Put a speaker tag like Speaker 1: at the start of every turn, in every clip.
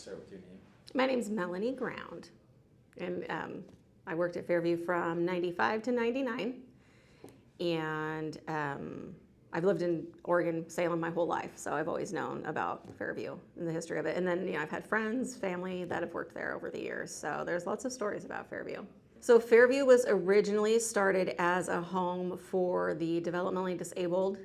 Speaker 1: start with your name.
Speaker 2: My name's Melanie Ground, and I worked at Fairview from 95 to 99, and I've lived in Oregon, Salem my whole life, so I've always known about Fairview and the history of it. And then, I've had friends, family that have worked there over the years, so there's lots of stories about Fairview. So Fairview was originally started as a home for the developmentally disabled.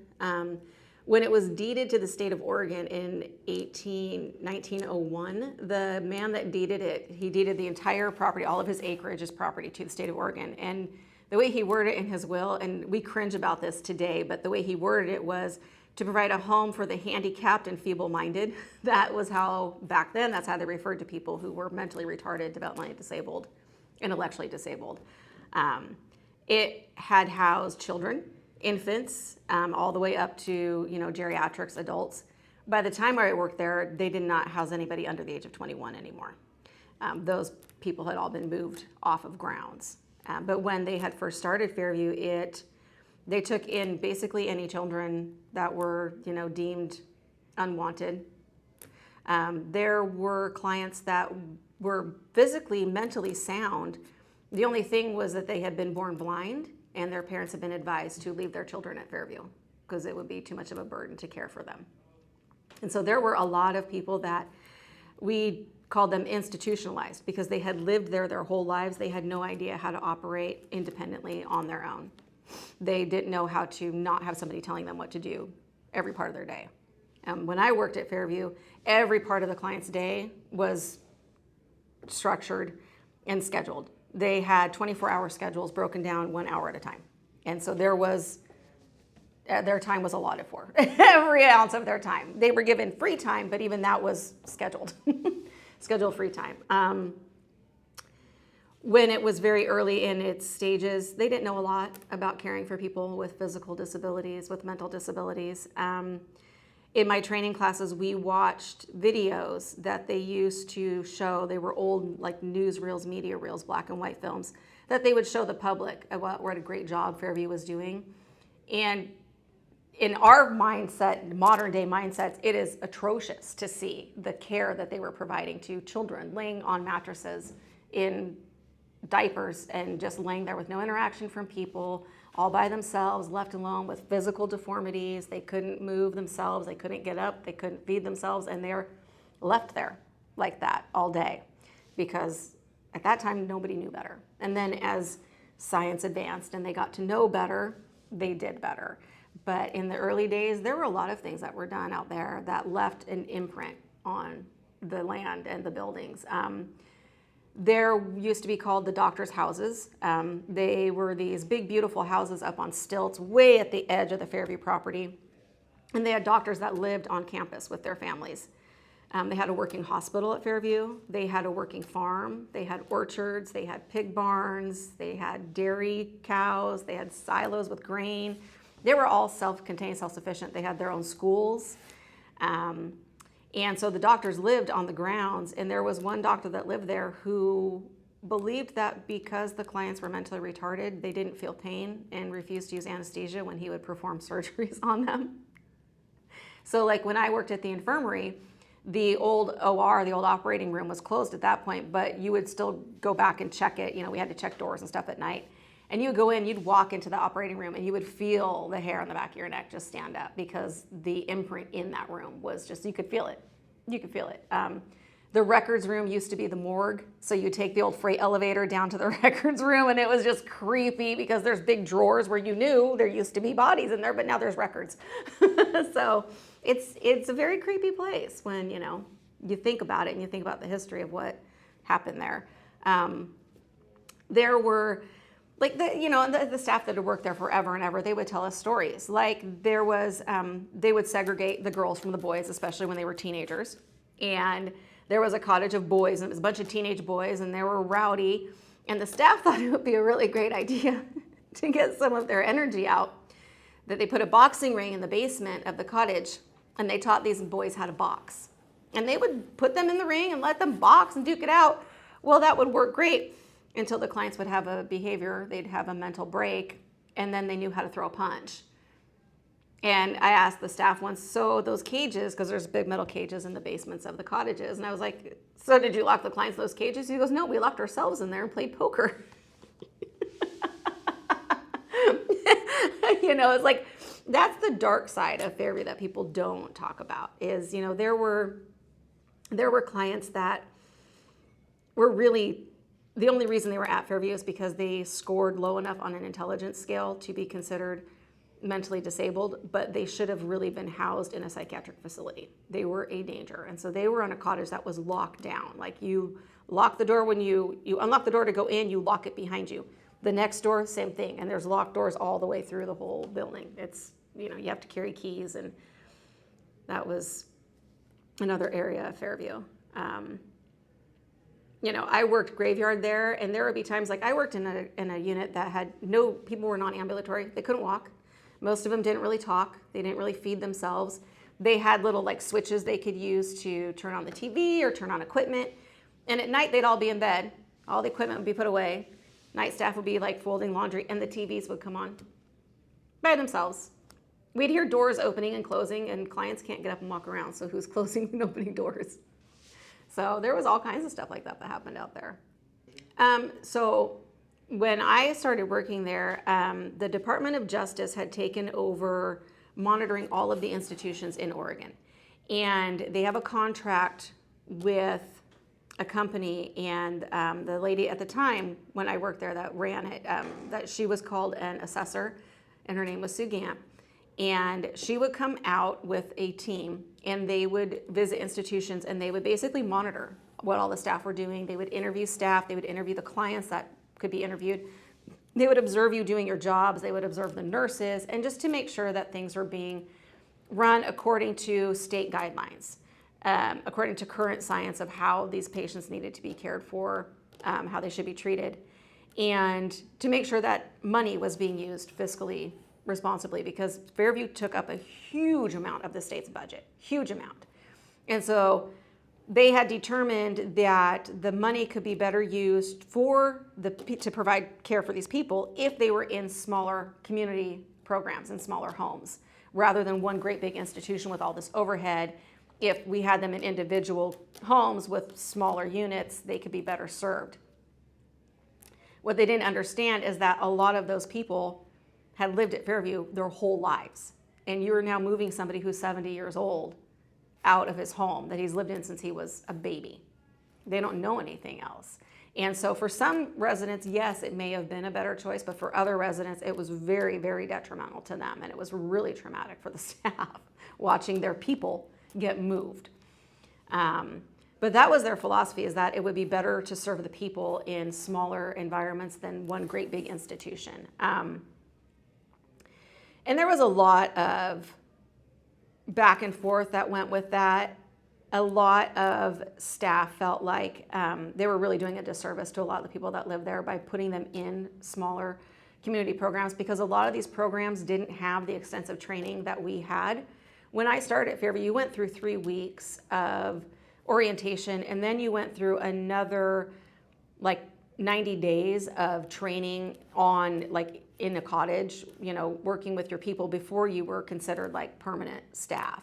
Speaker 2: When it was deeded to the state of Oregon in 1901, the man that deeded it, he deeded the entire property, all of his acreage as property to the state of Oregon. And the way he worded it in his will, and we cringe about this today, but the way he worded it was to provide a home for the handicapped and feeble-minded. That was how, back then, that's how they referred to people who were mentally retarded, developmentally disabled, intellectually disabled. It had housed children, infants, all the way up to geriatrics, adults. By the time I worked there, they did not house anybody under the age of 21 anymore. Those people had all been moved off of grounds. But when they had first started Fairview, they took in basically any children that were deemed unwanted. There were clients that were physically, mentally sound. The only thing was that they had been born blind, and their parents had been advised to leave their children at Fairview because it would be too much of a burden to care for them. And so there were a lot of people that we called them institutionalized because they had lived there their whole lives. They had no idea how to operate independently on their own. They didn't know how to not have somebody telling them what to do every part of their day. When I worked at Fairview, every part of the client's day was structured and scheduled. They had 24-hour schedules broken down 1 hour at a time. And so their time was allotted for, every ounce of their time. They were given free time, but even that was scheduled, scheduled free time. When it was very early in its stages, they didn't know a lot about caring for people with physical disabilities, with mental disabilities. In my training classes, we watched videos that they used to show. They were old, like newsreels, media reels, black and white films, that they would show the public what a great job Fairview was doing. And in our mindset, modern day mindsets, it is atrocious to see the care that they were providing to children, laying on mattresses in diapers and just laying there with no interaction from people, all by themselves, left alone with physical deformities. They couldn't move themselves, they couldn't get up, they couldn't feed themselves, and they're left there like that all day because at that time nobody knew better. And then as science advanced and they got to know better, they did better. But in the early days, there were a lot of things that were done out there that left an imprint on the land and the buildings. There used to be called the doctor's houses. They were these big, beautiful houses up on stilts, way at the edge of the Fairview property. And they had doctors that lived on campus with their families. They had a working hospital at Fairview. They had a working farm. They had orchards. They had pig barns. They had dairy cows. They had silos with grain. They were all self-contained, self-sufficient. They had their own schools. And so the doctors lived on the grounds, and there was one doctor that lived there who believed that because the clients were mentally retarded, they didn't feel pain and refused to use anesthesia when he would perform surgeries on them. So like when I worked at the infirmary, the old OR, the old operating room was closed at that point, but you would still go back and check it. We had to check doors and stuff at night. And you would go in, you'd walk into the operating room, and you would feel the hair on the back of your neck just stand up because the imprint in that room was just, you could feel it. You could feel it. The records room used to be the morgue, so you take the old freight elevator down to the records room, and it was just creepy because there's big drawers where you knew there used to be bodies in there, but now there's records. So it's a very creepy place when you think about it and you think about the history of what happened there. There were the staff that had worked there forever and ever, they would tell us stories. Like there was, they would segregate the girls from the boys, especially when they were teenagers. And there was a cottage of boys, and it was a bunch of teenage boys, and they were rowdy. And the staff thought it would be a really great idea to get some of their energy out, that they put a boxing ring in the basement of the cottage, and they taught these boys how to box. And they would put them in the ring and let them box and duke it out. Well, that would work great until the clients would have a behavior, they'd have a mental break, and then they knew how to throw a punch. And I asked the staff once, so those cages, because there's big metal cages in the basements of the cottages, and I was like, so did you lock the clients in those cages? He goes, no, we locked ourselves in there and played poker. You know, it's like, that's the dark side of Fairview that people don't talk about is, you know, there were clients that were really, the only reason they were at Fairview is because they scored low enough on an intelligence scale to be considered mentally disabled, but they should have really been housed in a psychiatric facility. They were a danger. And so they were on a cottage that was locked down. Like you lock the door when you unlock the door to go in, you lock it behind you. The next door, same thing. And there's locked doors all the way through the whole building. It's, you know, you have to carry keys, and that was another area of Fairview. You know, I worked graveyard there, and there would be times like I worked in a unit that had no, people were non-ambulatory. They couldn't walk. Most of them didn't really talk. They didn't really feed themselves. They had little like switches they could use to turn on the TV or turn on equipment. And at night, they'd all be in bed. All the equipment would be put away. Night staff would be like folding laundry, and the TVs would come on by themselves. We'd hear doors opening and closing, and clients can't get up and walk around, so who's closing and opening doors? So there was all kinds of stuff like that happened out there. So when I started working there, the Department of Justice had taken over monitoring all of the institutions in Oregon. And they have a contract with a company, and the lady at the time when I worked there that ran it, that she was called an assessor, and her name was Sue Gant. And she would come out with a team, and they would visit institutions, and they would basically monitor what all the staff were doing. They would interview staff. They would interview the clients that could be interviewed. They would observe you doing your jobs. They would observe the nurses, and just to make sure that things were being run according to state guidelines, according to current science of how these patients needed to be cared for, how they should be treated, and to make sure that money was being used fiscally responsibly, because Fairview took up a huge amount of the state's budget, huge amount. And so they had determined that the money could be better used to provide care for these people if they were in smaller community programs and smaller homes, rather than one great big institution with all this overhead. If we had them in individual homes with smaller units, they could be better served. What they didn't understand is that a lot of those people had lived at Fairview their whole lives. And you're now moving somebody who's 70 years old out of his home that he's lived in since he was a baby. They don't know anything else. And so for some residents, yes, it may have been a better choice, but for other residents, it was very, very detrimental to them. And it was really traumatic for the staff watching their people get moved. But that was their philosophy, is that it would be better to serve the people in smaller environments than one great big institution. And there was a lot of back and forth that went with that. A lot of staff felt like they were really doing a disservice to a lot of the people that lived there by putting them in smaller community programs, because a lot of these programs didn't have the extensive training that we had. When I started at Fairview, you went through 3 weeks of orientation, and then you went through another like 90 days of training on like in a cottage, you know, working with your people before you were considered like permanent staff.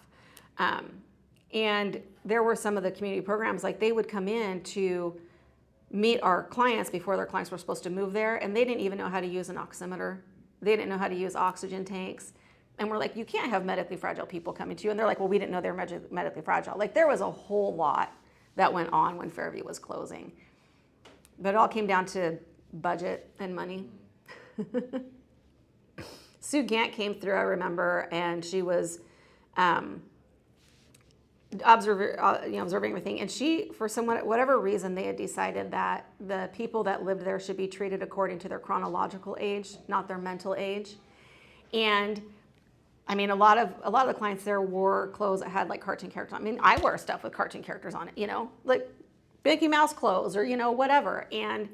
Speaker 2: And there were some of the community programs, like they would come in to meet our clients before their clients were supposed to move there, and they didn't even know how to use an oximeter. They didn't know how to use oxygen tanks. And we're like, you can't have medically fragile people coming to you. And they're like, well, we didn't know they were medically fragile. Like there was a whole lot that went on when Fairview was closing. But it all came down to budget and money. Sue Gant came through, I remember, and she was observing everything. And she, for whatever reason, they had decided that the people that lived there should be treated according to their chronological age, not their mental age. And I mean, a lot of the clients there wore clothes that had like cartoon characters on. I mean, I wear stuff with cartoon characters on it, you know, like Mickey Mouse clothes or, you know, whatever. And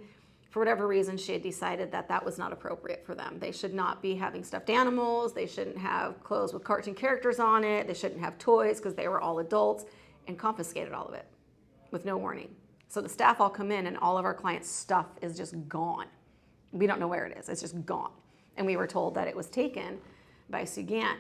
Speaker 2: for whatever reason, she had decided that that was not appropriate for them. They should not be having stuffed animals. They shouldn't have clothes with cartoon characters on it. They shouldn't have toys, because they were all adults, and confiscated all of it with no warning. So the staff all come in, and all of our clients' stuff is just gone. We don't know where it is. It's just gone. And we were told that it was taken by Sue Gant.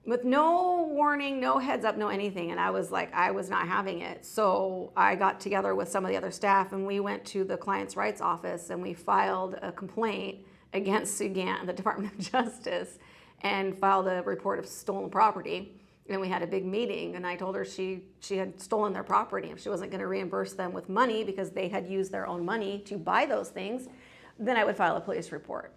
Speaker 2: with no warning, no heads up, no anything. And I was like, I was not having it. So I got together with some of the other staff and we went to the client's rights office and we filed a complaint against Sugan, the Department of Justice, and filed a report of stolen property. And we had a big meeting and I told her she had stolen their property. If she wasn't going to reimburse them with money because they had used their own money to buy those things, then I would file a police report.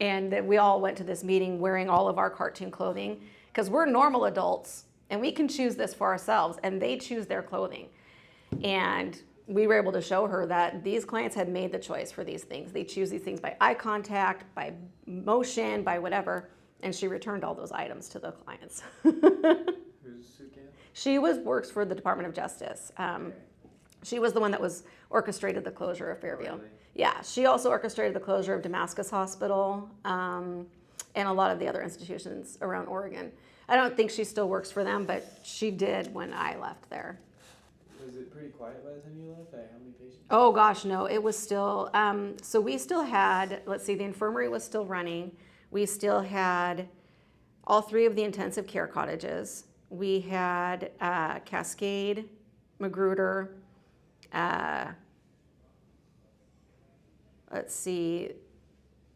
Speaker 2: And we all went to this meeting wearing all of our cartoon clothing because we're normal adults and we can choose this for ourselves and they choose their clothing. And we were able to show her that these clients had made the choice for these things. They choose these things by eye contact, by motion, by whatever. And she returned all those items to the clients.
Speaker 1: Who's Sugan?
Speaker 2: She works for the Department of Justice. She was the one that orchestrated the closure of Fairview.
Speaker 1: Oh, really?
Speaker 2: Yeah, she also orchestrated the closure of Damascus Hospital and a lot of the other institutions around Oregon. I don't think she still works for them, but she did when I left there.
Speaker 1: Was it pretty quiet by the time you left? Like, how many patients?
Speaker 2: Oh gosh, no, it was still, so we still had, let's see, the infirmary was still running. We still had all 3 of the intensive care cottages. We had Cascade, Magruder, let's see,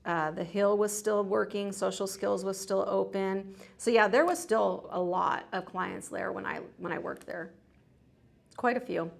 Speaker 2: the Hill was still working, Social Skills was still open. So yeah, there was still a lot of clients there when I worked there. Quite a few.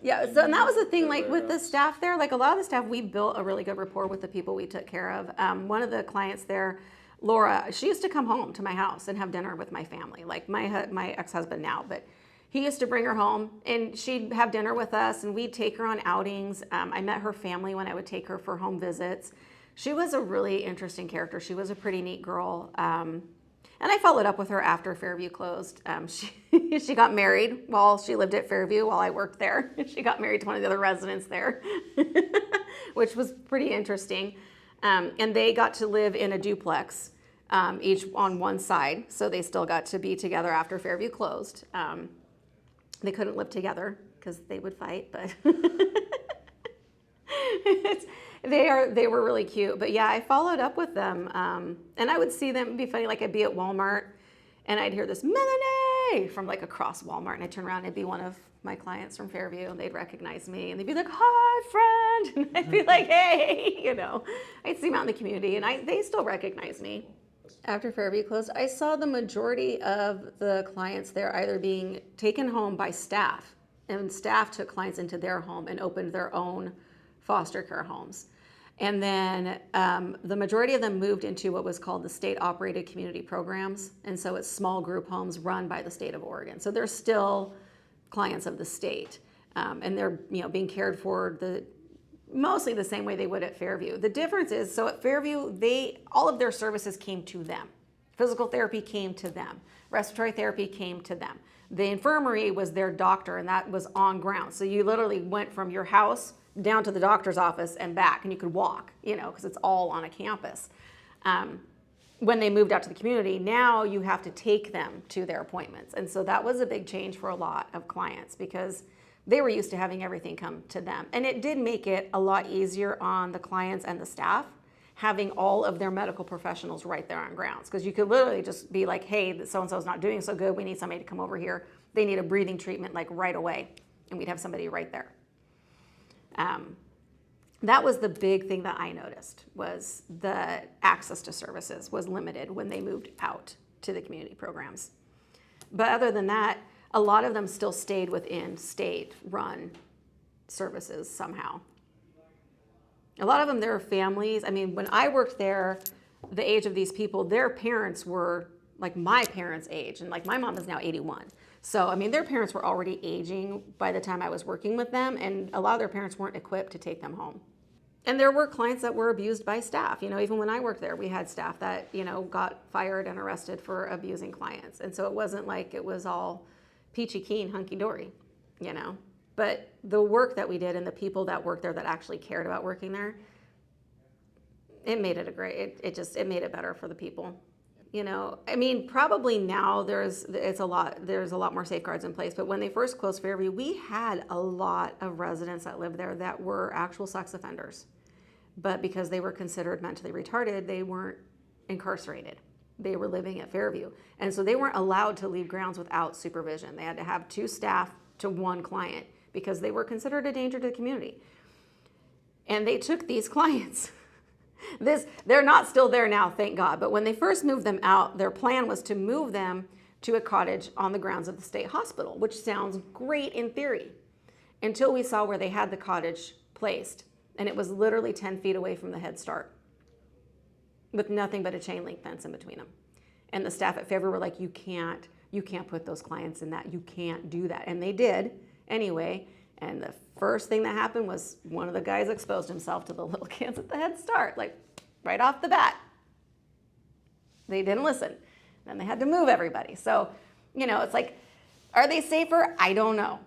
Speaker 2: Yeah, so and that was the thing, like with the staff there, like a lot of the staff, we built a really good rapport with the people we took care of. One of the clients there, Laura, she used to come home to my house and have dinner with my family, like my ex-husband now, but he used to bring her home and she'd have dinner with us and we'd take her on outings. I met her family when I would take her for home visits. She was a really interesting character. She was a pretty neat girl. And I followed up with her after Fairview closed. She got married while she lived at Fairview while I worked there. She got married to one of the other residents there, which was pretty interesting. And they got to live in a duplex, each on one side. So they still got to be together after Fairview closed. They couldn't live together because they would fight, but they were really cute. But yeah, I followed up with them. And I would see them, it'd be funny, like I'd be at Walmart and I'd hear this Melanie from like across Walmart and I'd turn around and it'd be one of my clients from Fairview and they'd recognize me and they'd be like, "Hi, friend." And I'd be like, "Hey," you know, I'd see them out in the community and they still recognize me. After Fairview closed, I saw the majority of the clients there either being taken home by staff and staff took clients into their home and opened their own foster care homes. And then the majority of them moved into what was called the state-operated community programs. And so it's small group homes run by the state of Oregon. So they're still clients of the state. And they're being cared for mostly the same way they would at Fairview. The difference is, so at Fairview, all of their services came to them. Physical therapy came to them. Respiratory therapy came to them. The infirmary was their doctor, and that was on ground. So you literally went from your house down to the doctor's office and back, and you could walk, because it's all on a campus. When they moved out to the community, now you have to take them to their appointments. And so that was a big change for a lot of clients because they were used to having everything come to them. And it did make it a lot easier on the clients and the staff having all of their medical professionals right there on grounds. Because you could literally just be like, "Hey, so-and-so's not doing so good. We need somebody to come over here. They need a breathing treatment like right away." And we'd have somebody right there. That was the big thing that I noticed was the access to services was limited when they moved out to the community programs. But other than that, a lot of them still stayed within state-run services somehow. A lot of them, their families, I mean, when I worked there, the age of these people, their parents were like my parents' age, and like my mom is now 81. So, I mean, their parents were already aging by the time I was working with them, and a lot of their parents weren't equipped to take them home. And there were clients that were abused by staff. Even when I worked there, we had staff that, got fired and arrested for abusing clients. And so it wasn't like it was all peachy keen, hunky-dory, But the work that we did and the people that worked there that actually cared about working there, it made it it made it better for the people. I mean, probably now there's a lot more safeguards in place, but when they first closed Fairview, we had a lot of residents that lived there that were actual sex offenders. But because they were considered mentally retarded, they weren't incarcerated. they were living at Fairview. And so they weren't allowed to leave grounds without supervision. They had to have 2 staff to 1 client because they were considered a danger to the community. And they took these clients. They're not still there now, thank God. But when they first moved them out, their plan was to move them to a cottage on the grounds of the state hospital, which sounds great in theory, until we saw where they had the cottage placed. And it was literally 10 feet away from the Head Start with nothing but a chain link fence in between them. And the staff at Fairview were like, you can't put those clients in that. You can't do that. And they did anyway. And the first thing that happened was one of the guys exposed himself to the little kids at the Head Start, like right off the bat. They didn't listen. Then they had to move everybody. So, it's like, are they safer? I don't know.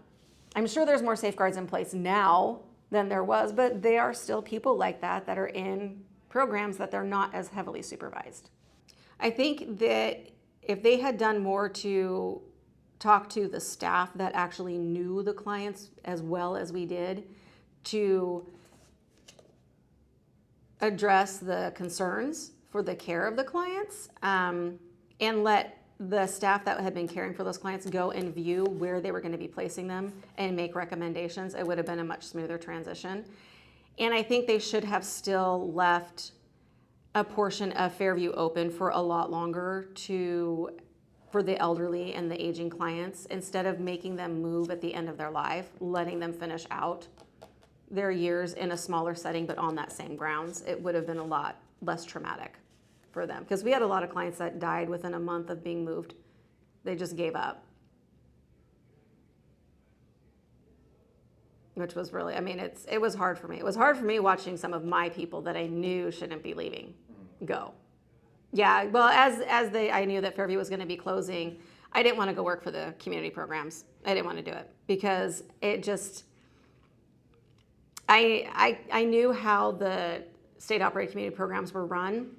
Speaker 2: I'm sure there's more safeguards in place now than there was, but there are still people like that are in programs that they're not as heavily supervised. I think that if they had done more to talk to the staff that actually knew the clients as well as we did, to address the concerns for the care of the clients, and let the staff that had been caring for those clients go and view where they were going to be placing them and make recommendations, it would have been a much smoother transition. And I think they should have still left a portion of Fairview open for a lot longer for the elderly and the aging clients, instead of making them move at the end of their life, letting them finish out their years in a smaller setting but on that same grounds. It would have been a lot less traumatic for them, because we had a lot of clients that died within a month of being moved. They just gave up, which was really, it was hard for me. It was hard for me watching some of my people that I knew shouldn't be leaving go. Yeah, well, I knew that Fairview was going to be closing, I didn't want to go work for the community programs. I didn't want to do it because it just, I knew how the state operated community programs were run,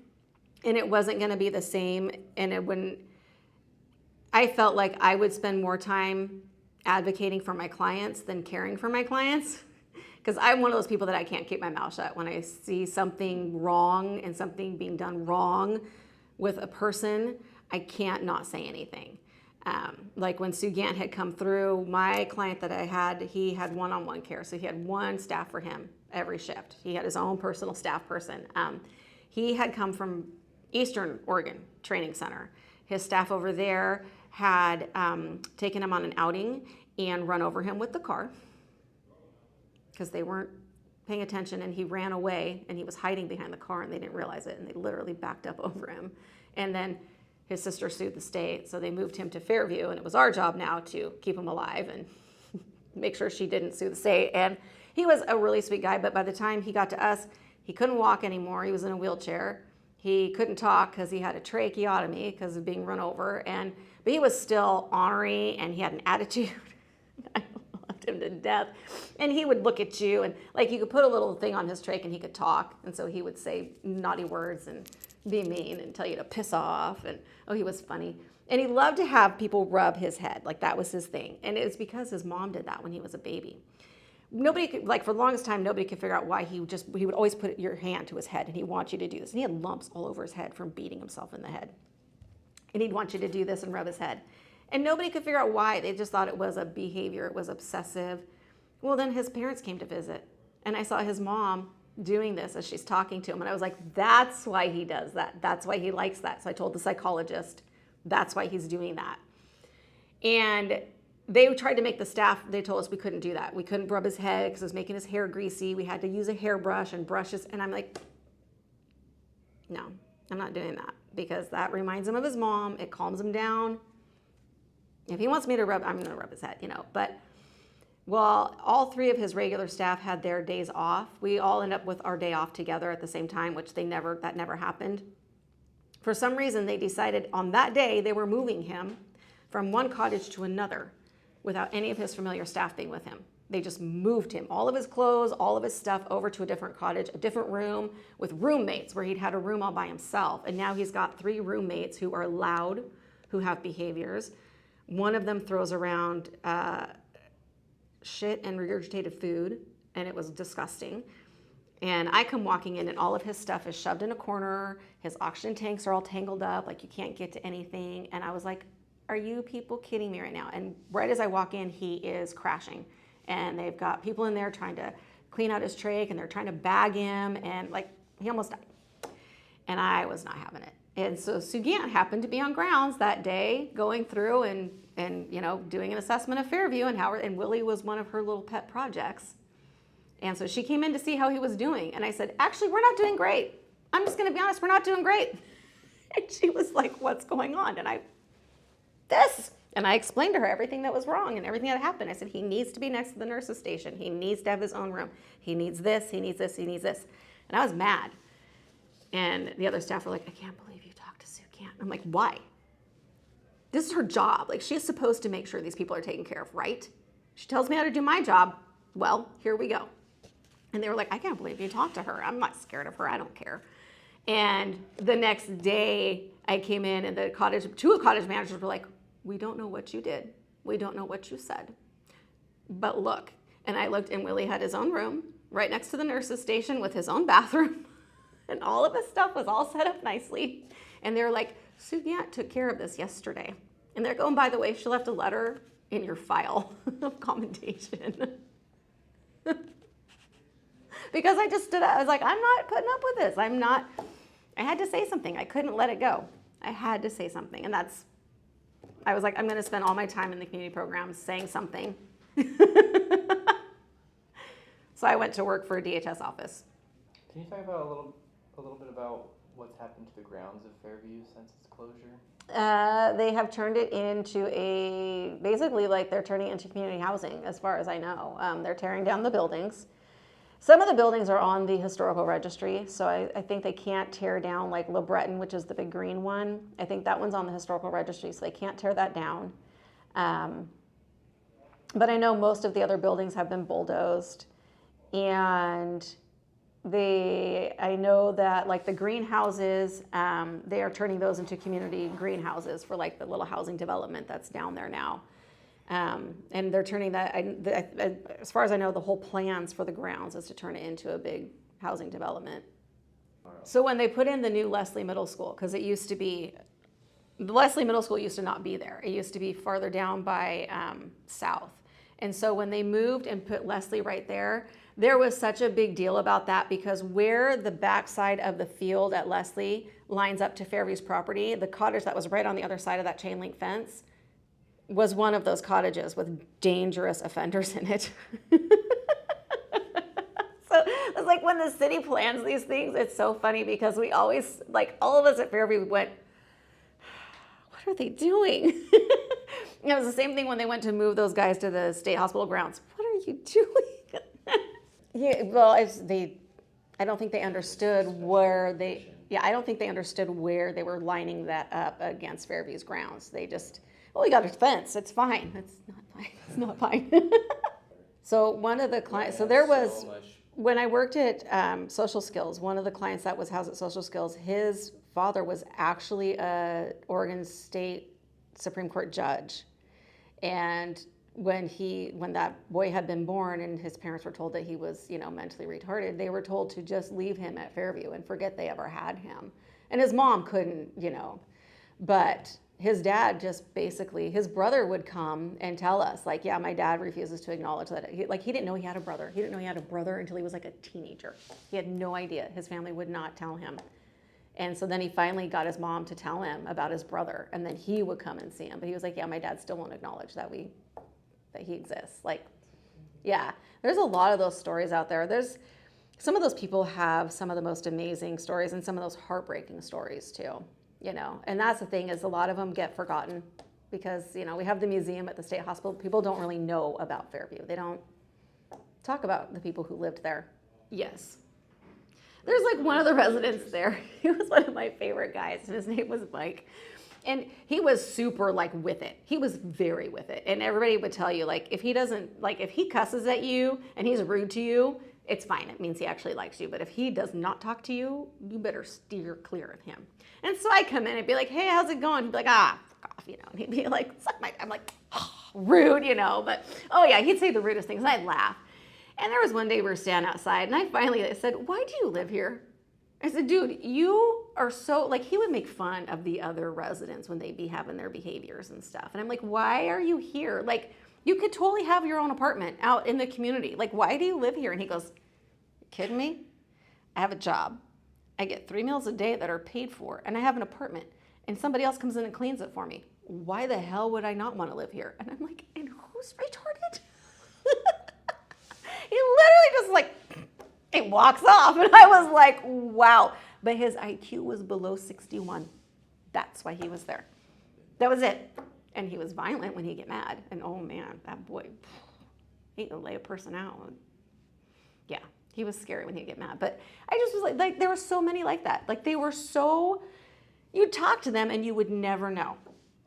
Speaker 2: and it wasn't going to be the same. And I felt like I would spend more time advocating for my clients than caring for my clients, because I'm one of those people that I can't keep my mouth shut when I see something wrong and something being done wrong with a person. I can't not say anything. Like when Sue Gant had come through, my client that I had, he had one-on-one care. So he had 1 staff for him every shift. He had his own personal staff person. He had come from Eastern Oregon Training Center. His staff over there had taken him on an outing and run over him with the car because they weren't paying attention, and he ran away, and he was hiding behind the car, and they didn't realize it, and they literally backed up over him. And then his sister sued the state, so they moved him to Fairview, and it was our job now to keep him alive and make sure she didn't sue the state. And he was a really sweet guy, but by the time he got to us, he couldn't walk anymore. He was in a wheelchair. He couldn't talk because he had a tracheotomy because of being run over, but he was still ornery, and he had an attitude. I loved him to death. And he would look at you, and like you could put a little thing on his trach and he could talk, and so he would say naughty words and be mean and tell you to piss off, and he was funny. And he loved to have people rub his head, like that was his thing. And it was because his mom did that when he was a baby. Nobody could, for the longest time, nobody could figure out why he would always put your hand to his head, and he'd want you to do this. And he had lumps all over his head from beating himself in the head. And he'd want you to do this and rub his head. And nobody could figure out why. They just thought it was a behavior, it was obsessive. Well, then his parents came to visit, and I saw his mom doing this as she's talking to him, and I was like, that's why he does that. That's why he likes that. So I told the psychologist, that's why he's doing that. And they tried to make the staff, they told us we couldn't do that. We couldn't rub his head because it was making his hair greasy. We had to use a hairbrush and brushes. And I'm like, no, I'm not doing that, because that reminds him of his mom. It calms him down. If he wants me to rub, I'm going to rub his head, But while all 3 of his regular staff had their days off, we all ended up with our day off together at the same time, which that never happened. For some reason, they decided on that day they were moving him from one cottage to another without any of his familiar staff being with him. They just moved him, all of his clothes, all of his stuff, over to a different cottage, a different room with roommates, where he'd had a room all by himself. And now he's got 3 roommates who are loud, who have behaviors. One of them throws around shit and regurgitated food, and it was disgusting. And I come walking in and all of his stuff is shoved in a corner. His oxygen tanks are all tangled up, like you can't get to anything. And I was like, are you people kidding me right now? And right as I walk in, he is crashing. And they've got people in there trying to clean out his trach, and they're trying to bag him, and like he almost died. And I was not having it. And so Sugant happened to be on grounds that day, going through and doing an assessment of Fairview, and Willie was one of her little pet projects. And so she came in to see how he was doing. And I said, actually, we're not doing great. I'm just going to be honest, we're not doing great. And she was like, what's going on? And I explained to her everything that was wrong and everything that happened. I said, he needs to be next to the nurse's station. He needs to have his own room. He needs this, he needs this, he needs this. And I was mad. And the other staff were like, I can't believe you talked to Sugant. I'm like, why? This is her job. Like, she's supposed to make sure these people are taken care of, right? She tells me how to do my job. Well, here we go. And they were like, I can't believe you talked to her. I'm not scared of her. I don't care. And the next day I came in and two cottage managers were like, we don't know what you did. We don't know what you said. But look. And I looked, and Willie had his own room right next to the nurse's station with his own bathroom. And all of his stuff was all set up nicely. And they were like, Sugant took care of this yesterday. And they're going, by the way, she left a letter in your file of commendation. Because I just stood up. I was like, I'm not putting up with this. I had to say something. I couldn't let it go. I had to say something. And I was like, I'm going to spend all my time in the community programs saying something. So I went to work for a DHS office.
Speaker 1: Can you talk about a little bit about what's happened to the grounds of Fairview since its closure?
Speaker 2: They have turned it into they're turning it into community housing, as far as I know. They're tearing down the buildings. Some of the buildings are on the historical registry, so I think they can't tear down like Le Breton, which is the big green one. I think that one's on the historical registry, so they can't tear that down. But I know most of the other buildings have been bulldozed, and I know that like the greenhouses, they are turning those into community greenhouses for like the little housing development that's down there now. And they're turning that, as far as I know, the whole plans for the grounds is to turn it into a big housing development. So when they put in the new Leslie Middle School, because the Leslie Middle School used to not be there. It used to be farther down by south. And so when they moved and put Leslie right there was such a big deal about that, because where the backside of the field at Leslie lines up to Fairview's property, the cottage that was right on the other side of that chain link fence was one of those cottages with dangerous offenders in it. So it's like when the city plans these things, it's so funny because we always, like all of us at Fairview went, what are they doing? It was the same thing when they went to move those guys to the state hospital grounds. What are you doing? Yeah, well, I don't think they understood where I don't think they understood where they were lining that up against Fairview's grounds. They just, we got a fence. It's fine. It's not fine. It's not fine. So one of the clients, when I worked at Social Skills, one of the clients that was housed at Social Skills, his father was actually a Oregon State Supreme Court judge. And when that boy had been born and his parents were told that he was, mentally retarded, they were told to just leave him at Fairview and forget they ever had him. And his mom couldn't, but his dad just basically, his brother would come and tell us, like, yeah, my dad refuses to acknowledge that. He didn't know he had a brother. He didn't know he had a brother until he was like a teenager. He had no idea. His family would not tell him. And so then he finally got his mom to tell him about his brother, and then he would come and see him. But he was like, yeah, my dad still won't acknowledge that he exists. Like, yeah, there's a lot of those stories out there. Some of those people have some of the most amazing stories and some of those heartbreaking stories too. And that's the thing, is a lot of them get forgotten because, we have the museum at the state hospital. People don't really know about Fairview. They don't talk about the people who lived there. Yes. There's like one of the residents there. He was one of my favorite guys, and his name was Mike. And he was super with it. He was very with it. And everybody would tell you, if he cusses at you and he's rude to you, it's fine. It means he actually likes you. But if he does not talk to you, you better steer clear of him. And so I come in and be like, hey, how's it going? He'd be like, fuck off, And he'd be like, suck my, I'm like, oh, rude, But, oh yeah, he'd say the rudest things, and I'd laugh. And there was one day we were standing outside, and I said, why do you live here? I said, dude, you are so, like, he would make fun of the other residents when they'd be having their behaviors and stuff. And I'm like, why are you here? Like, you could totally have your own apartment out in the community. Like, why do you live here? And he goes, you kidding me? I have a job. I get 3 meals a day that are paid for, and I have an apartment, and somebody else comes in and cleans it for me. Why the hell would I not want to live here? And I'm like, and who's retarded? He literally just like, it walks off. And I was like, wow. But his IQ was below 61. That's why he was there. That was it. And he was violent when he'd get mad. And oh man, that boy, he could lay a person out. Yeah, he was scary when he'd get mad. But I just was like there were so many like that. Like they were so, you'd talk to them and you would never know.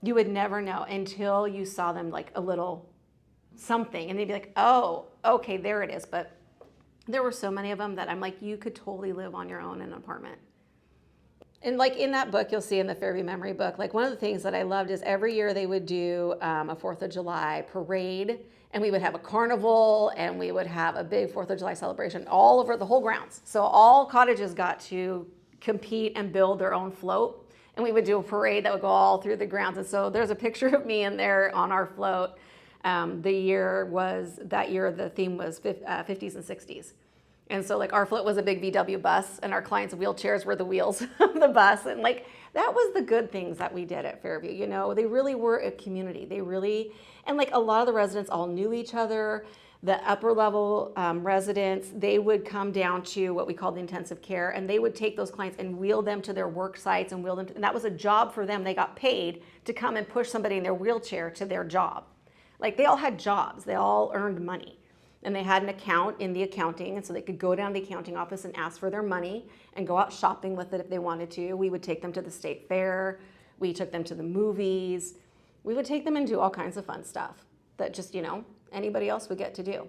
Speaker 2: You would never know until you saw them like a little something. And they'd be like, oh, okay, there it is. But there were so many of them that I'm like, you could totally live on your own in an apartment. And like in that book, you'll see in the Fairview Memory book, like one of the things that I loved is every year they would do a 4th of July parade, and we would have a carnival, and we would have a big 4th of July celebration all over the whole grounds. So all cottages got to compete and build their own float, and we would do a parade that would go all through the grounds. And so there's a picture of me in there on our float. That year the theme was 50s and 60s. And so like our float was a big VW bus, and our clients' wheelchairs were the wheels of the bus. And like, that was the good things that we did at Fairview. You know, they really were a community. And like a lot of the residents all knew each other. The upper level residents, they would come down to what we call the intensive care, and they would take those clients and wheel them to their work sites and and that was a job for them. They got paid to come and push somebody in their wheelchair to their job. Like they all had jobs, they all earned money. And they had an account in the accounting, and so they could go down to the accounting office and ask for their money and go out shopping with it if they wanted to. We would take them to the state fair. We took them to the movies. We would take them and do all kinds of fun stuff that just, you know, anybody else would get to do.